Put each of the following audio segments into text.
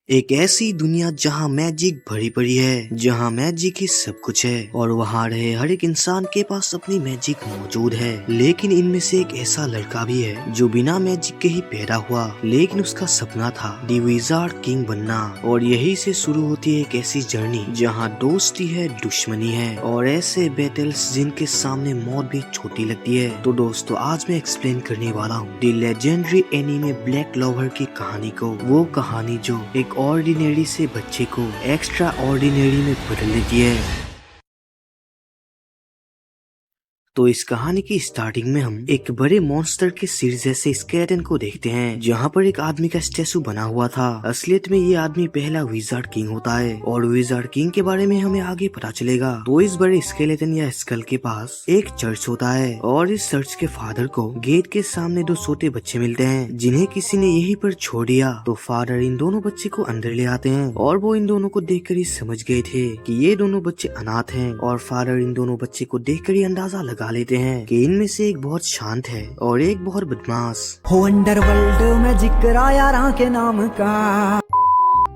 एक ऐसी दुनिया जहाँ मैजिक भरी पड़ी है, जहाँ मैजिक ही सब कुछ है और वहाँ रहे हर एक इंसान के पास अपनी मैजिक मौजूद है। लेकिन इनमें से एक ऐसा लड़का भी है जो बिना मैजिक के ही पैदा हुआ, लेकिन उसका सपना था दी विजार्ड किंग बनना। और यही से शुरू होती है एक ऐसी जर्नी जहाँ दोस्ती है, दुश्मनी है और ऐसे बैटल्स जिनके सामने मौत भी छोटी लगती है। तो दोस्तों आज मैं एक्सप्लेन करने वाला हूँ दी लेजेंडरी एनीमे ब्लैक क्लोवर की कहानी को, वो कहानी जो एक ऑर्डिनरी से बच्चे को एक्स्ट्रा ऑर्डिनरी में बदल देती है। तो इस कहानी की स्टार्टिंग में हम एक बड़े मॉन्स्टर के सिर जैसे स्केलेटन को देखते हैं, जहाँ पर एक आदमी का स्टैचू बना हुआ था। असलियत में ये आदमी पहला विजार्ड किंग होता है और विजार्ड किंग के बारे में हमें आगे पता चलेगा। तो इस बड़े स्केलेटन या स्कल के पास एक चर्च होता है और इस चर्च के फादर को गेट के सामने दो छोटे बच्चे मिलते हैं, जिन्हें किसी ने यहीं पर छोड़ दिया। तो फादर इन दोनों बच्चे को अंदर ले आते हैं और वो इन दोनों को देखकर ही समझ गए थे कि ये दोनों बच्चे अनाथ हैं। और फादर इन दोनों बच्चे को देखकर ही अंदाजा लगा लेते हैं कि इनमें से एक बहुत शांत है और एक बहुत बदमाश। हो अंडरवर्ल्ड में जिक्र आया राह के नाम का।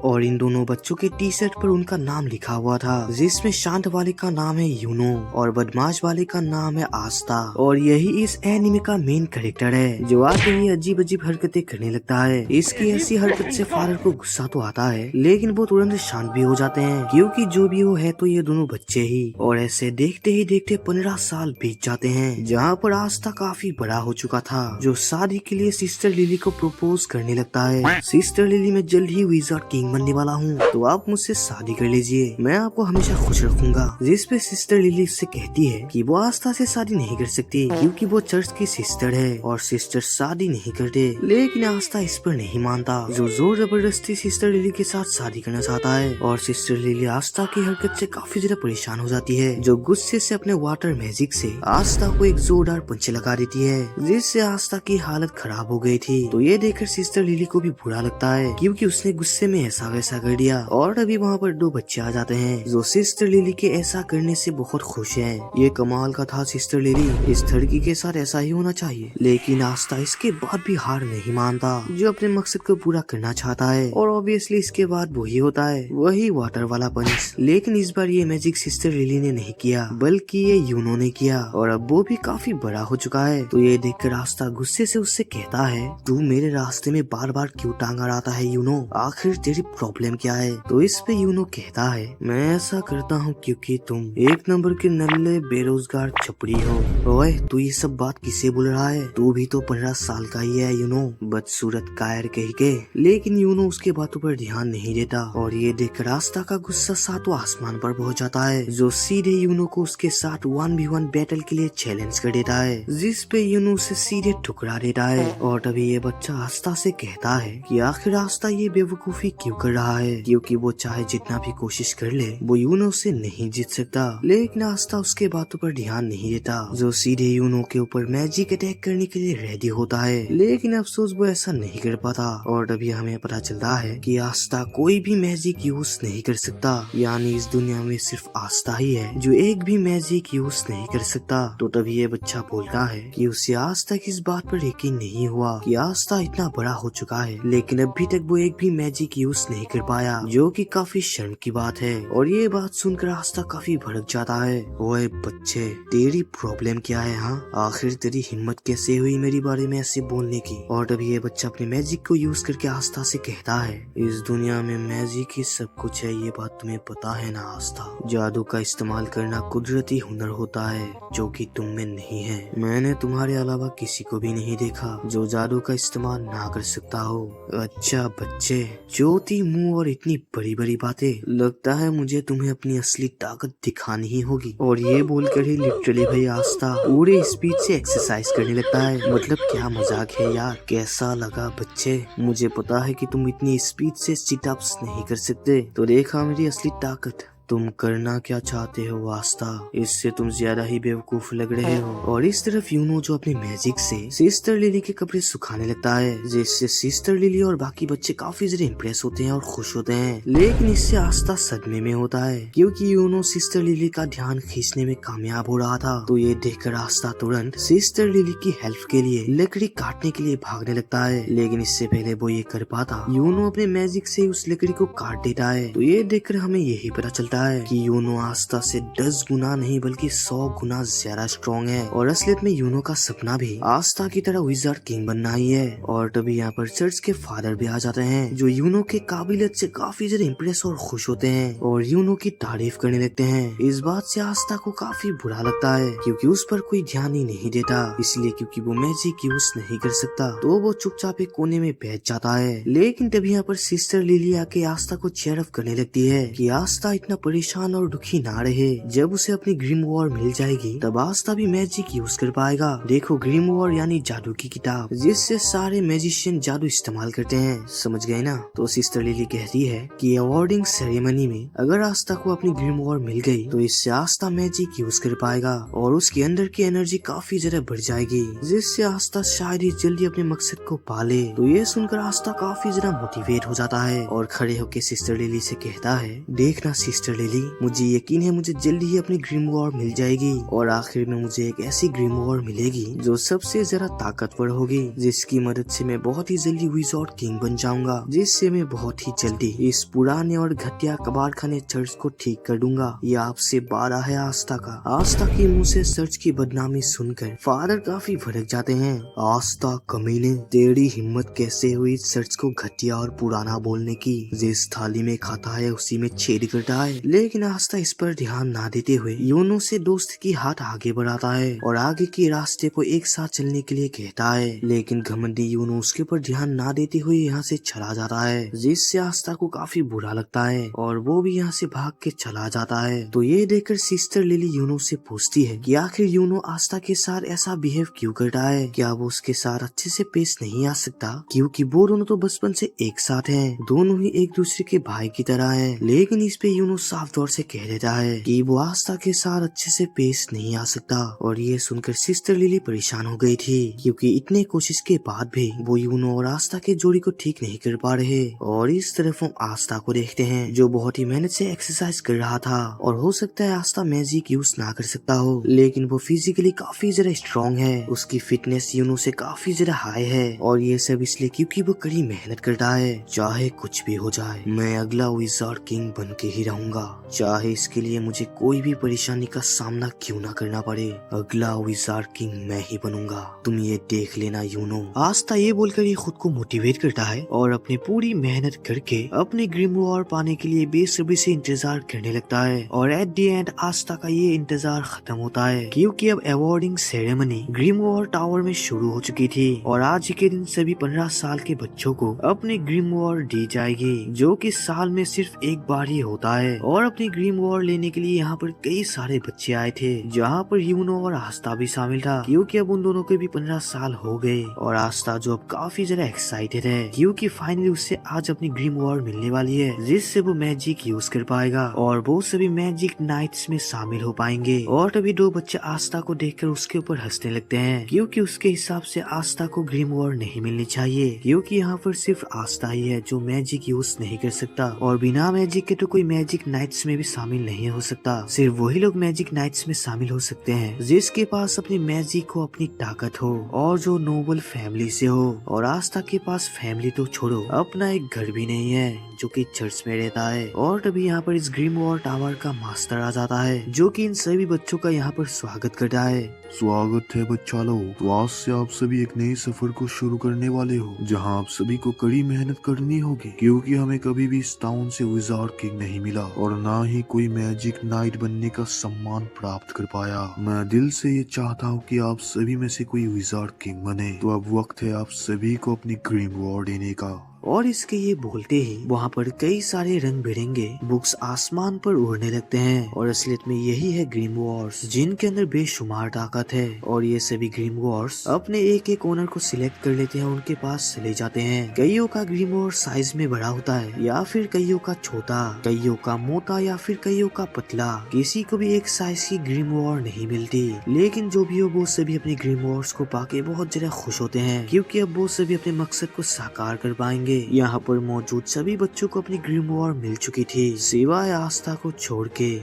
और इन दोनों बच्चों के टी शर्ट पर उनका नाम लिखा हुआ था, जिसमें शांत वाले का नाम है यूनो और बदमाश वाले का नाम है आस्था। और यही इस एनिमे का मेन कैरेक्टर है, जो आके ही अजीब अजीब हरकतें करने लगता है। इसकी ऐसी हरकत से फादर को गुस्सा तो आता है, लेकिन वो तुरंत शांत भी हो जाते हैं, क्योंकि जो भी वो है तो ये दोनों बच्चे ही। और ऐसे देखते ही देखते 15 साल बीत जाते हैं, जहाँ पर आस्था काफी बड़ा हो चुका था, जो शादी के लिए सिस्टर लिली को प्रपोज करने लगता है। सिस्टर लिली में जल्द ही विजार्ड किंग बनने वाला हूँ, तो आप मुझसे शादी कर लीजिए, मैं आपको हमेशा खुश रखूंगा। जिस पे सिस्टर लिली से कहती है कि वो आस्था से शादी नहीं कर सकती, क्योंकि वो चर्च की सिस्टर है और सिस्टर शादी नहीं करते। लेकिन आस्था इस पर नहीं मानता, जो जोर जबरदस्ती सिस्टर लिली के साथ शादी करना चाहता है। और सिस्टर लिली आस्था की हरकत से काफी ज्यादा परेशान हो जाती है, जो गुस्से से अपने वाटर मैजिक से आस्था को एक जोरदार पंच लगा देती है, जिससे आस्था की हालत खराब हो गई थी। तो ये देखकर सिस्टर लिली को भी बुरा लगता है, क्योंकि उसने गुस्से में ऐसा वैसा कर दिया। और अभी वहाँ पर दो बच्चे आ जाते हैं, जो सिस्टर लिली के ऐसा करने से बहुत खुश हैं। ये कमाल का था सिस्टर लिली, इस लड़की के साथ ऐसा ही होना चाहिए। लेकिन आस्था इसके बाद भी हार नहीं मानता, जो अपने मकसद को पूरा करना चाहता है। और ऑब्वियसली इसके बाद वही होता है, वही वाटर वाला पंच। लेकिन इस बार ये मैजिक सिस्टर लिली ने नहीं किया, बल्कि ये यूनो ने किया, और अब वो भी काफी बड़ा हो चुका है। तो ये देखकर आस्था गुस्से से उससे कहता है, तू मेरे रास्ते में बार बार क्यों टांग आता है यूनो, आखिर तेरी प्रॉब्लम क्या है। तो इस पे यूनो कहता है, मैं ऐसा करता हूँ क्योंकि तुम एक नंबर के नल्ले बेरोजगार छपड़ी हो। ओए तू ये सब बात किसे बोल रहा है, तू भी तो 15 साल का ही है यूनो, बदसूरत कायर कह के। लेकिन यूनो उसके बातों पर ध्यान नहीं देता, और ये देख आस्था का गुस्सा सातों आसमान पर पहुंच जाता है, जो सीधे यूनो को उसके साथ 1v1 बैटल के लिए चैलेंज कर देता है, जिस पे यूनो उसे सीधे ठुकरा देता है। और तभी ये बच्चा आस्था से कहता है कि आखिर आस्था ये बेवकूफी क्यों कर रहा है, क्योंकि वो चाहे जितना भी कोशिश कर ले वो यूनो से नहीं जीत सकता। लेकिन आस्था उसके बातों पर ध्यान नहीं देता, जो सीधे यूनो के ऊपर मैजिक अटैक करने के लिए रेडी होता है। लेकिन अफसोस वो ऐसा नहीं कर पाता, और तभी हमें पता चलता है कि आस्था कोई भी मैजिक यूज नहीं कर सकता, यानी इस दुनिया में सिर्फ आस्था ही है जो एक भी मैजिक यूज नहीं कर सकता। तो तभी ये बच्चा बोलता है कि उसे आज तक इस बात पर यकीन नहीं हुआ कि आस्था इतना बड़ा हो चुका है, लेकिन अभी तक वो एक भी मैजिक यूज नहीं कर पाया, जो कि काफी शर्म की बात है। और ये बात सुनकर आस्था काफी भड़क जाता है। ओए बच्चे, तेरी प्रॉब्लम क्या है? हाँ, आखिर तेरी हिम्मत कैसे हुई मेरे बारे में ऐसे बोलने की? और तभी ये बच्चा अपने मैजिक को यूज करके आस्था से कहता है, इस दुनिया में मैजिक ही सब कुछ है, ये बात तुम्हें पता है ना आस्था। जादू का इस्तेमाल करना कुदरती हुनर होता है, जो कि तुम में नहीं है। मैंने तुम्हारे अलावा किसी को भी नहीं देखा जो जादू का इस्तेमाल ना कर सकता हो। अच्छा बच्चे, ज्योति मुंह और इतनी बड़ी बड़ी बातें, लगता है मुझे तुम्हें अपनी असली ताकत दिखानी ही होगी। और ये बोलकर ही लिटरली भाई आस्था पूरे स्पीड से एक्सरसाइज करने लगता है। मतलब क्या मजाक है यार, कैसा लगा बच्चे? मुझे पता है कि तुम इतनी स्पीड से सिट अप्स नहीं कर सकते, तो देखा मेरी असली ताकत। तुम करना क्या चाहते हो आस्था? इससे तुम ज्यादा ही बेवकूफ लग रहे हो। और इस तरफ यूनो जो अपनी मैजिक से सिस्टर लिली के कपड़े सुखाने लगता है, जिससे सिस्टर लिली और बाकी बच्चे काफी ज्यादा इम्प्रेस होते हैं और खुश होते हैं। लेकिन इससे आस्था सदमे में होता है, क्योंकि यूनो सिस्टर लिली का ध्यान खींचने में कामयाब हो रहा था। तो ये देखकर आस्था तुरंत सिस्टर लिली की हेल्प के लिए लकड़ी काटने के लिए भागने लगता है। लेकिन इससे पहले वो ये कर पाता, यूनो अपने मैजिक से उस लकड़ी को काट देता है। तो ये देखकर हमें यही पता चलता है कि यूनो आस्था से 10 गुना नहीं बल्कि 100 गुना ज्यादा स्ट्रॉन्ग है। और असलियत में यूनो का सपना भी आस्था की तरह विजार्ड किंग बनना ही है। और तभी यहाँ पर चर्च के फादर भी आ जाते हैं, जो यूनो के काबिलियत से काफी ज्यादा इम्प्रेस और खुश होते हैं और यूनो की तारीफ करने लगते हैं। इस बात से आस्था को काफी बुरा लगता है, क्योंकि उस पर कोई ध्यान ही नहीं देता, इसलिए क्योंकि वो मैजिक यूज नहीं कर सकता। तो वो चुपचाप एक कोने में बैठ जाता है। लेकिन तभी यहाँ पर सिस्टर लिली आके आस्था को चेयर अप करने लगती है कि आस्था इतना परेशान और दुखी ना रहे। जब उसे अपनी ग्रीम वॉर मिल जाएगी तब आस्था भी मैजिक यूज कर पाएगा। देखो, ग्रीम वॉर यानी जादू की किताब, जिससे सारे मैजिशियन जादू इस्तेमाल करते हैं, समझ गए ना? तो सिस्टर लिली कहती है कि अवार्डिंग सेरेमनी में अगर आस्था को अपनी ग्रीम वॉर मिल गई तो इससे आस्था मैजिक यूज कर पाएगा और उसके अंदर की एनर्जी काफी ज्यादा बढ़ जाएगी, जिससे आस्था शायद ही जल्दी अपने मकसद को पाले। तो ये सुनकर आस्था काफी ज्यादा मोटिवेट हो जाता है और खड़े होकर सिस्टर लिली से कहता है, देखना सिस्टर लिली, मुझे यकीन है मुझे जल्दी ही अपनी ग्रीम वॉर मिल जाएगी और आखिर में मुझे एक ऐसी ग्रीम वॉर मिलेगी जो सबसे ज्यादा ताकतवर होगी, जिसकी मदद से मैं बहुत ही जल्दी विजार्ड किंग बन जाऊंगा, जिससे मैं बहुत ही जल्दी इस पुराने और घटिया कबाड़खाने चर्च को ठीक कर दूंगा। ये आपसे बारा है आस्था का। आस्था के मुंह से चर्च की बदनामी सुनकर फादर काफी भड़क जाते हैं। आस्था कमीने, तेरी हिम्मत कैसे हुई चर्च को घटिया और पुराना बोलने की? जिस थाली में खाता है उसी में छेद करता है। लेकिन आस्था इस पर ध्यान ना देते हुए यूनो से दोस्त की हाथ आगे बढ़ाता है और आगे के रास्ते को एक साथ चलने के लिए कहता है। लेकिन घमंडी यूनो उसके ऊपर ध्यान ना देते हुए यहाँ से चला जाता है, जिससे आस्था को काफी बुरा लगता है और वो भी यहाँ से भाग के चला जाता है। तो ये देखकर सिस्टर लिली यूनो से पूछती है कि आखिर यूनो आस्था के साथ ऐसा बिहेव क्यों करता है? क्या वो उसके साथ अच्छे से पेश नहीं आ सकता? क्योंकि वो दोनों तो बचपन से एक साथ हैं, दोनों ही एक दूसरे के भाई की तरह हैं। लेकिन इस पे यूनो साफ तौर से कह देता है कि वो आस्था के साथ अच्छे से पेश नहीं आ सकता। और ये सुनकर सिस्टर लिली परेशान हो गई थी, क्योंकि इतने कोशिश के बाद भी वो यूनो और आस्था के जोड़ी को ठीक नहीं कर पा रहे। और इस तरफ हम आस्था को देखते हैं, जो बहुत ही मेहनत से एक्सरसाइज कर रहा था और हो सकता है आस्था मैजिक यूज ना कर सकता हो, लेकिन वो फिजिकली काफी ज्यादा स्ट्रॉन्ग है। उसकी फिटनेस यूनो से काफी ज्यादा हाई है और ये सब इसलिए क्योंकि वो कड़ी मेहनत करता है। चाहे कुछ भी हो जाए, मैं अगला विजार्ड किंग बन के ही रहूंगा, चाहे इसके लिए मुझे कोई भी परेशानी का सामना क्यों ना करना पड़े। अगला विजार्ड किंग मैं ही बनूंगा, तुम ये देख लेना यूनो। आस्था ये बोलकर ये खुद को मोटिवेट करता है और अपनी पूरी मेहनत करके अपने ग्रीम वॉर पाने के लिए बेसब्री से इंतजार करने लगता है। और एट द एंड आस्था का ये इंतजार खत्म होता है, क्योंकि अब awarding ceremony grim war tower में शुरू हो चुकी थी और आज के दिन सभी 15 साल के बच्चों को अपनी ग्रीम वॉर दी जाएगी, जो कि साल में सिर्फ एक बार ही होता है। और अपनी ग्रीम वॉर लेने के लिए यहाँ पर कई सारे बच्चे आए थे, जहाँ पर यूनो और आस्था भी शामिल था, क्योंकि अब उन दोनों के भी 15 साल हो गए। और आस्था जो अब काफी ज्यादा एक्साइटेड है, क्योंकि फाइनली उससे आज अपनी ग्रीम वॉर मिलने वाली है, जिससे वो मैजिक यूज कर पाएगा और वो सभी मैजिक नाइट्स में शामिल हो पाएंगे। और तभी दो बच्चे आस्था को देखकर उसके ऊपर हंसने लगते हैं, क्योंकि उसके हिसाब से आस्था को ग्रीम वॉर नहीं मिलनी चाहिए, क्योंकि यहाँ पर सिर्फ आस्था ही है जो मैजिक यूज नहीं कर सकता और बिना मैजिक के तो कोई मैजिक नाइट्स में भी शामिल नहीं हो सकता। सिर्फ वही लोग मैजिक नाइट्स में शामिल हो सकते हैं जिसके पास अपनी मैजिक हो, अपनी ताकत हो और जो नोबल फैमिली से हो। और आस्था के पास फैमिली तो छोड़ो, अपना एक घर भी नहीं है जो कि चर्च में रहता है। और तभी यहाँ पर इस ग्रीम वॉर टावर का मास्टर आ जाता है, जो कि इन सभी बच्चों का यहाँ पर स्वागत करता है। स्वागत है बच्चा लोग, तो आज से आप सभी एक नए सफर को शुरू करने वाले हो, जहां आप सभी को कड़ी मेहनत करनी होगी, क्योंकि हमें कभी भी इस टाउन से विजार्ड किंग नहीं मिला और ना ही कोई मैजिक नाइट बनने का सम्मान प्राप्त कर पाया। मैं दिल से ये चाहता हूँ कि आप सभी में से कोई विजार्ड किंग बने। तो अब वक्त है आप सभी को अपनी ग्रीम वॉर देने का। और इसके ये बोलते ही वहाँ पर कई सारे रंग बिरंगे बुक्स आसमान पर उड़ने लगते हैं और असलियत में यही है ग्रीम वॉर्स, जिनके अंदर बेशुमार ताकत है। और ये सभी ग्रीम वॉर्स अपने एक एक ओनर को सिलेक्ट कर लेते हैं, उनके पास चले जाते हैं। कईयों का ग्रीम वॉर साइज में बड़ा होता है या फिर कईयों का छोटा, कईयों का मोटा या फिर कईयों का पतला। किसी को भी एक साइज की ग्रीम वॉर नहीं मिलती, लेकिन जो भी हो वो सभी अपने ग्रीम वॉर्स को पाके बहुत ज्यादा खुश होते हैं, क्योंकि अब वो सभी अपने मकसद को साकार कर पाएंगे। यहाँ पर मौजूद सभी बच्चों को अपनी ग्रीम वॉर मिल चुकी थी, सिवाय आस्था को छोड़ के।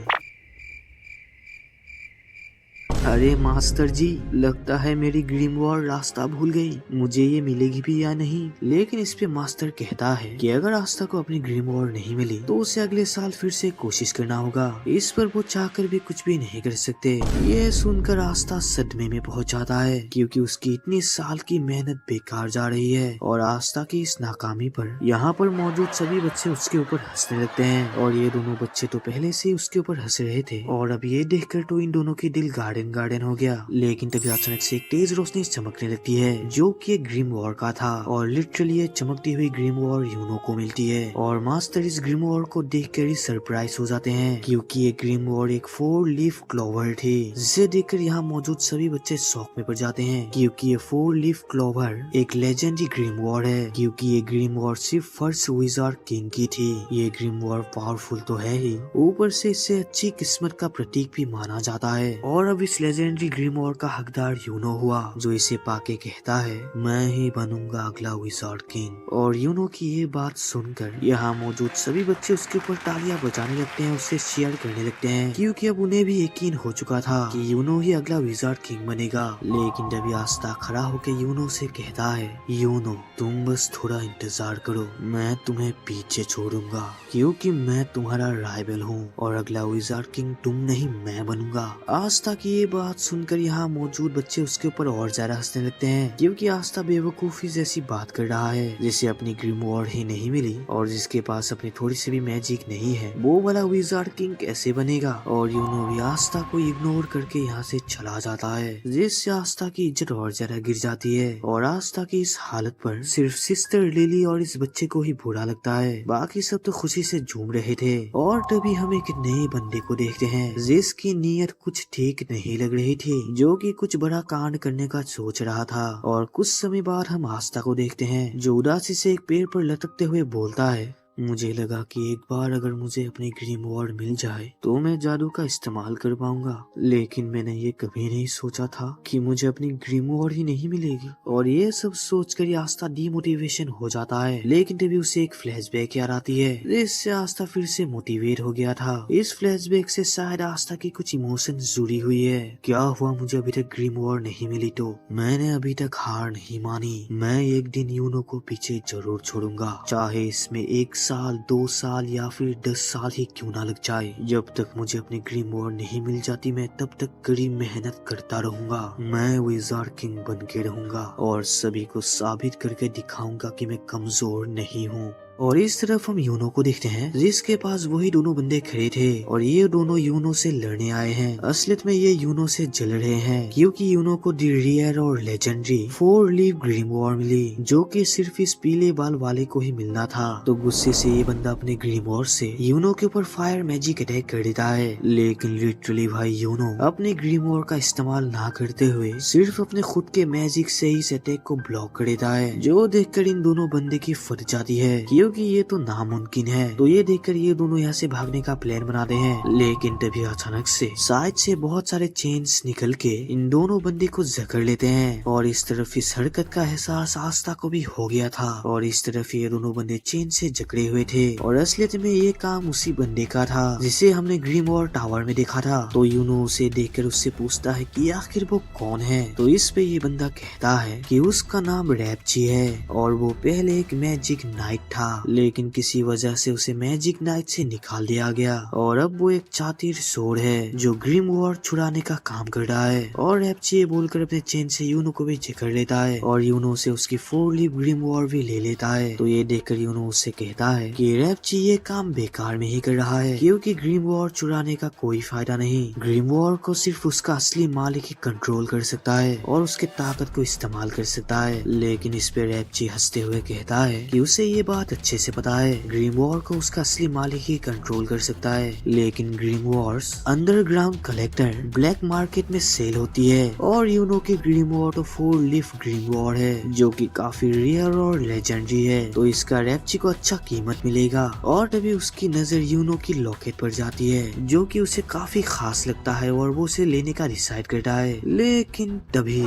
अरे मास्टर जी, लगता है मेरी ग्रीम वॉर रास्ता भूल गई, मुझे ये मिलेगी भी या नहीं। लेकिन इस पे मास्टर कहता है कि अगर आस्था को अपनी ग्रीम वॉर नहीं मिली तो उसे अगले साल फिर से कोशिश करना होगा। इस पर वो चाहकर भी कुछ भी नहीं कर सकते। ये सुनकर आस्था सदमे में पहुंच जाता है, क्योंकि उसकी इतनी साल की मेहनत बेकार जा रही है। और आस्था की इस नाकामी पर यहाँ पर मौजूद सभी बच्चे उसके ऊपर हंसने लगते हैं। और ये दोनों बच्चे तो पहले से उसके ऊपर हंस रहे थे, और अब ये देखकर तो इन दोनों के दिल गार्डन हो गया। लेकिन तभी अचानक से एक तेज रोशनी चमकने लगती है, जो कि एक ग्रीम वॉर का था। और लिटरली ये चमकती हुई ग्रीम वॉर यूनो को मिलती है। और मास्टर इस ग्रीम वॉर को देखकर ही सरप्राइज हो जाते हैं, क्योंकि ये ग्रीम वॉर एक 4 लीफ क्लोवर थी, जिसे देखकर यहाँ मौजूद सभी बच्चे शौक में पड़ जाते हैं, क्योंकि ये 4 लीफ क्लोवर एक लेजेंडरी ग्रीम वॉर है। क्योंकि ये ग्रीम वॉर सिर्फ फर्स्ट विजार्ड किंग की थी। ये ग्रीम वॉर पावरफुल तो है ही, ऊपर से इसे अच्छी किस्मत का प्रतीक भी माना जाता है। और अब इस लेजेंडरी ग्रीम वॉर का हकदार यूनो हुआ, जो इसे पाके कहता है मैं ही बनूंगा अगला विजार्ड किंग। और यूनो की ये बात सुनकर यहाँ मौजूद सभी बच्चे उसके ऊपर तालियां बजाने लगते हैं, उससे शेयर करने लगते हैं, क्योंकि अब उन्हें भी यकीन हो चुका था कि यूनो ही अगला विजार्ड किंग बनेगा। लेकिन तभी आस्था खड़ा होकर यूनो से कहता है, यूनो तुम बस थोड़ा इंतजार करो, मैं तुम्हें पीछे छोड़ूंगा, क्योंकि मैं तुम्हारा राइवल हूँ और अगला विजार्ड किंग तुम नहीं मैं बनूंगा। आस्था की ये बात सुनकर यहाँ मौजूद बच्चे उसके ऊपर और ज्यादा हंसने लगते हैं, क्योंकि आस्था बेवकूफी जैसी बात कर रहा है, जिसे अपनी ग्रीम वॉर ही नहीं मिली और जिसके पास अपनी थोड़ी सी भी मैजिक नहीं है, वो वाला विजार्ड किंग कैसे बनेगा। और यूनो भी आस्था को इग्नोर करके यहाँ से चला जाता है, जिससे आस्था की इज्जत और ज्यादा गिर जाती है। और आस्था की इस हालत पर सिर्फ सिस्टर लिली और इस बच्चे को ही बुरा लगता है, बाकी सब तो खुशी से झूम रहे थे। और तभी हम एक नए बंदे को देखते हैं, जिसकी नीयत कुछ ठीक नहीं लग रही थी, जो कि कुछ बड़ा कांड करने का सोच रहा था। और कुछ समय बाद हम आस्था को देखते हैं, जो उदासी से एक पेड़ पर लटकते हुए बोलता है, मुझे लगा कि एक बार अगर मुझे अपनी ग्रीम वॉर मिल जाए तो मैं जादू का इस्तेमाल कर पाऊंगा, लेकिन मैंने ये कभी नहीं सोचा था कि मुझे अपनी ग्रीम वॉर ही नहीं मिलेगी। और ये सब सोचकर आस्था डीमोटिवेशन हो जाता है। लेकिन तभी उसे एक फ्लैशबैक याद आती है, जिससे आस्था फिर से मोटिवेट हो गया था। इस फ्लैशबैक से शायद आस्था की कुछ इमोशन जुड़ी हुई है। क्या हुआ मुझे अभी तक ग्रीम वॉर नहीं मिली तो मैंने अभी तक हार नहीं मानी। मैं एक दिन यूनो को पीछे जरूर छोड़ूंगा, चाहे इसमें 1 साल 2 साल या फिर 10 साल ही क्यों ना लग जाए। जब तक मुझे अपनी ग्रीम वॉर नहीं मिल जाती मैं तब तक कड़ी मेहनत करता रहूंगा। मैं विजार्ड किंग बन के रहूंगा और सभी को साबित करके दिखाऊंगा कि मैं कमजोर नहीं हूँ। और इस तरफ हम यूनो को देखते हैं, जिसके पास वही दोनों बंदे खड़े थे और ये दोनों यूनो से लड़ने आए हैं। असलियत में ये यूनो से जल रहे हैं, क्योंकि यूनो को दी रेयर और लेजेंडरी 4 लीफ ग्रीम वॉर मिली, जो कि सिर्फ इस पीले बाल वाले को ही मिलना था। तो गुस्से से ये बंदा अपने ग्रीम वॉर से यूनो के ऊपर फायर मैजिक अटैक कर देता है। लेकिन लिटरली भाई यूनो अपने ग्रीम वॉर का इस्तेमाल ना करते हुए सिर्फ अपने खुद के मैजिक से इस अटैक को ब्लॉक कर देता है, जो देखकर इन दोनों बंदे की फट जाती है, क्योंकि ये तो नामुमकिन है। तो ये देखकर ये दोनों यहाँ से भागने का प्लान बनाते हैं। लेकिन तभी अचानक से साइड से बहुत सारे चेन्स निकल के इन दोनों बंदे को जकड़ लेते हैं। और इस तरफ इस हरकत का एहसास आस्था को भी हो गया था, और इस तरफ ये दोनों बंदे चेन से जकड़े हुए थे। और असलियत में ये काम उसी बंदे का था जिसे हमने ग्रीम वॉर टावर में देखा था। तो यूनो उसे देखकर उससे पूछता है कि आखिर वो कौन है। तो इस पे ये बंदा कहता है कि उसका नाम रैपची है और वो पहले एक मैजिक नाइट था। था, लेकिन किसी वजह से उसे मैजिक नाइट से निकाल दिया गया और अब वो एक चातिर सोर है जो ग्रिम वॉर्ड छुड़ाने का काम कर रहा है। और रैप्ची ये बोलकर अपने चेन से यूनो को भी जकड़ लेता है और यूनो से उसकी 4 लीफ ग्रिम वॉर्ड भी ले लेता है। तो ये देखकर यूनो उससे कहता है कि रैप्ची ये काम बेकार में ही कर रहा है क्योंकि ग्रिम वॉर्ड चुराने का कोई फायदा नहीं। ग्रिम वॉर्ड को सिर्फ उसका असली मालिक ही कंट्रोल कर सकता है और उसके ताकत को इस्तेमाल कर सकता है। लेकिन इस पे रैप्ची हंसते हुए कहता है कि उसे ये बात अच्छे से पता है, ग्रिम वॉर्ड को उसका असली मालिक ही कंट्रोल कर सकता है। लेकिन grim wards underground collector black market में सेल होती है और यूनो की ग्रिम वॉर्ड तो 4 लीफ ग्रिम वॉर्ड है जो कि काफी रेयर और लेजेंडरी है। तो इसका रैप्ची को अच्छा कीमत मिलेगा। और तभी उसकी नजर यूनो की लॉकेट पर जाती है जो कि उसे काफी खास लगता है और वो उसे लेने का डिसाइड करता है। लेकिन तभी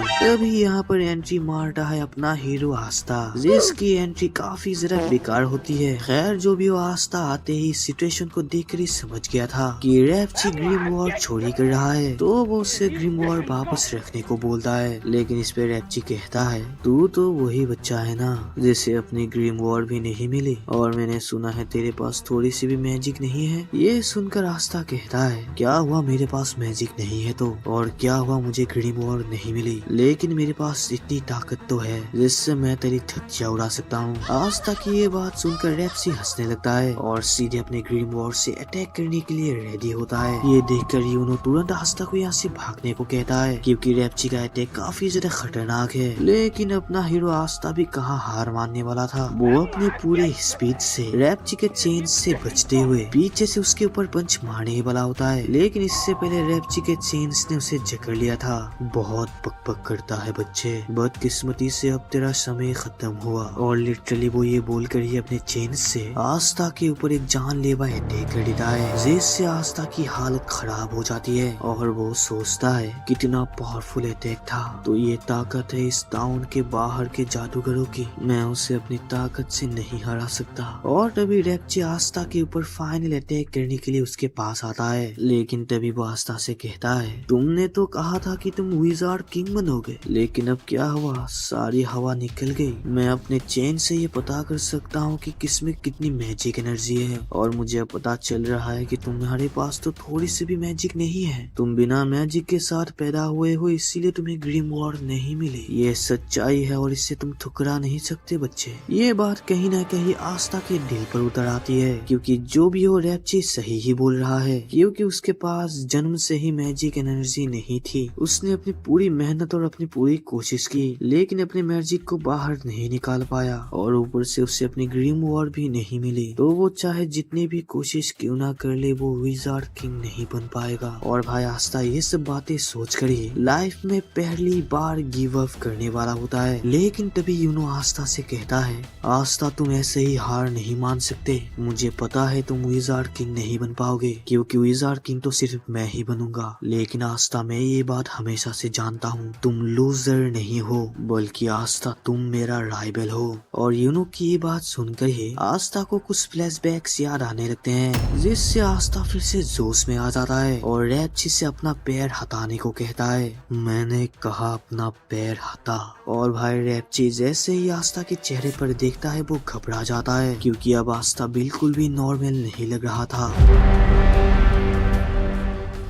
यहाँ पर एंट्री मारता है अपना हीरो आस्था, जिसकी एंट्री काफी जरा बेकार होती है। खैर जो भी वो आस्था आते ही सिचुएशन को देखकर ही समझ गया था कि रैप्ची ग्रिम वॉर्ड चोरी कर रहा है, तो वो उससे ग्रिम वॉर्ड वापस रखने को बोलता है। लेकिन इस पे रैप्ची कहता है तू तो वही बच्चा है ना जिसे अपनी ग्रिम वॉर्ड भी नहीं मिली और मैंने सुना है तेरे पास थोड़ी सी भी मैजिक नहीं है। ये सुनकर आस्था कहता है क्या हुआ मेरे पास मैजिक नहीं है तो, और क्या हुआ मुझे ग्रिम वॉर्ड नहीं मिली, लेकिन मेरे पास इतनी ताकत तो है जिससे मैं तेरी धज्जियां उड़ा सकता हूँ। आस्था की ये बात सुनकर रैप्ची हंसने लगता है और सीधे अपने ग्रिम वॉर्ड से अटैक करने के लिए रेडी होता है। ये देखकर यूनो तुरंत आस्था को यहाँ से भागने को कहता है क्योंकि रैप्ची का अटैक काफी ज्यादा खतरनाक है। लेकिन अपना हीरो आस्था भी कहाँ हार मानने वाला था। वो अपने पूरे स्पीड से रैप्ची के चेन से बचते हुए पीछे से उसके ऊपर पंच मारने वाला होता है। लेकिन इससे पहले रैप्ची के चेन्स ने उसे जकड़ लिया था। बहुत पक करता है बच्चे, बदकिस्मती से अब तेरा समय खत्म हुआ। और लिटरली वो ये बोलकर ही अपने चेन से आस्था के ऊपर एक जानलेवा अटैक कर देता है जिससे आस्था की हालत खराब हो जाती है और वो सोचता है कितना पावरफुल अटैक था। तो ये ताकत है इस टाउन के बाहर के जादूगरों की, मैं उसे अपनी ताकत से नहीं हरा सकता। और तभी रैप्ची आस्था के ऊपर फाइनल अटैक करने के लिए उसके पास आता है। लेकिन तभी वो आस्था से कहता है तुमने तो कहा था कि तुम विजार्ड किंग बनोगे, लेकिन अब क्या हुआ, सारी हवा निकल गई। मैं अपने चेन से ये पता कर सकता हूँ कि किसमें कितनी मैजिक एनर्जी है और मुझे अब पता चल रहा है कि तुम्हारे पास तो थोड़ी सी भी मैजिक नहीं है। तुम बिना मैजिक के साथ पैदा हुए हो, इसीलिए तुम्हें ग्रिम वॉर्ड नहीं मिली। ये सच्चाई है और इससे तुम ठुकरा नहीं सकते बच्चे। ये बात कहीं ना कहीं आस्था के दिल पर उतर आती है क्योंकि जो भी हो रैप्ची सही ही बोल रहा है क्योंकि उसके पास जन्म से ही मैजिक एनर्जी नहीं थी। उसने अपनी पूरी मेहनत और अपनी पूरी कोशिश की लेकिन अपने मैजिक को बाहर नहीं निकाल पाया और ऊपर से उसे अपनी ग्रिम वॉर्ड भी नहीं मिली। तो वो चाहे जितनी भी कोशिश क्यों ना कर ले वो विजार्ड किंग नहीं बन पाएगा। और भाई आस्था ये सब बातें सोच कर ही लाइफ में पहली बार गिव अप करने वाला होता है। लेकिन तभी यूनो आस्था से कहता है आस्था तुम ऐसे ही हार नहीं मान सकते, मुझे पता है तुम विजार्ड किंग नहीं बन पाओगे क्योंकि विजार्ड किंग तो सिर्फ मैं ही बनूंगा। लेकिन आस्था मैं ये बात हमेशा से जानता हूँ, तुम लूजर नहीं हो बल्कि आस्था तुम मेरा राइवल हो। और यूनो की ये बात सुनकर ही आस्था को कुछ फ्लैशबैक्स याद आने लगते हैं जिससे आस्था फिर से जोश में आ जाता है और रैप्ची से अपना पैर हटाने को कहता है। मैंने कहा अपना पैर हटा। और भाई रैप्ची जैसे ही आस्था के चेहरे पर देखता है वो घबरा जाता है क्योंकि अब आस्था बिल्कुल भी नॉर्मल नहीं लग रहा था।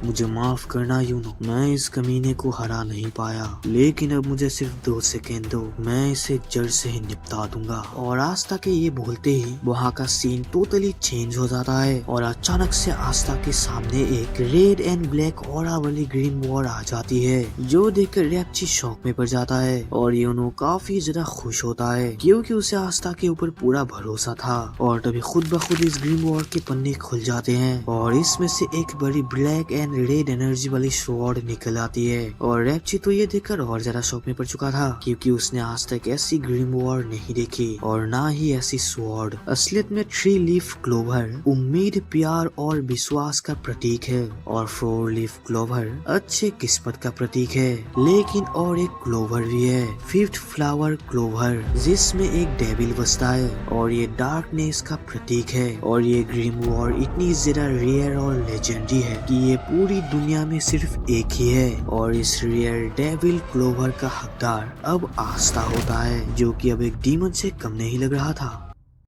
मुझे माफ करना यूनो, मैं इस कमीने को हरा नहीं पाया, लेकिन अब मुझे सिर्फ 2 सेकेंड दो, मैं इसे जड़ से ही निपटा दूंगा। और आस्था के ये बोलते ही वहाँ का सीन टोटली चेंज हो जाता है और अचानक से आस्था के सामने एक रेड एंड ब्लैक ऑरा वाली ग्रीन वॉर आ जाती है जो देखकर रैप्ची शॉक में पड़ जाता है और यूनो काफी ज्यादा खुश होता है क्योंकि उसे आस्था के ऊपर पूरा भरोसा था। और तभी खुद ब खुद इस ग्रीन वॉर के पन्ने खुल जाते हैं और इसमें से एक बड़ी ब्लैक एंड रेड एनर्जी वाली स्वॉर्ड निकल आती है। और रैप्ची तो ये देखकर और ज्यादा शॉक में पड़ चुका था क्योंकि उसने आज तक ऐसी ग्रीन वॉर नहीं देखी और ना ही ऐसी स्वॉर्ड। असलियत में 3 लीफ क्लोवर उम्मीद, प्यार और विश्वास का प्रतीक है और 4 लीफ क्लोवर अच्छे किस्मत का प्रतीक है। लेकिन और एक क्लोवर भी है, 5th फ्लावर क्लोवर, जिसमें एक डेविल बसता है और ये डार्कनेस का प्रतीक है। और ये ग्रीन वॉर इतनी ज्यादा रेयर और लेजेंडरी है कि ये पूरी दुनिया में सिर्फ एक ही है और इस रेयर डेविल क्लोवर का हकदार अब आस्था होता है जो कि अब एक डीमन से कम नहीं लग रहा था।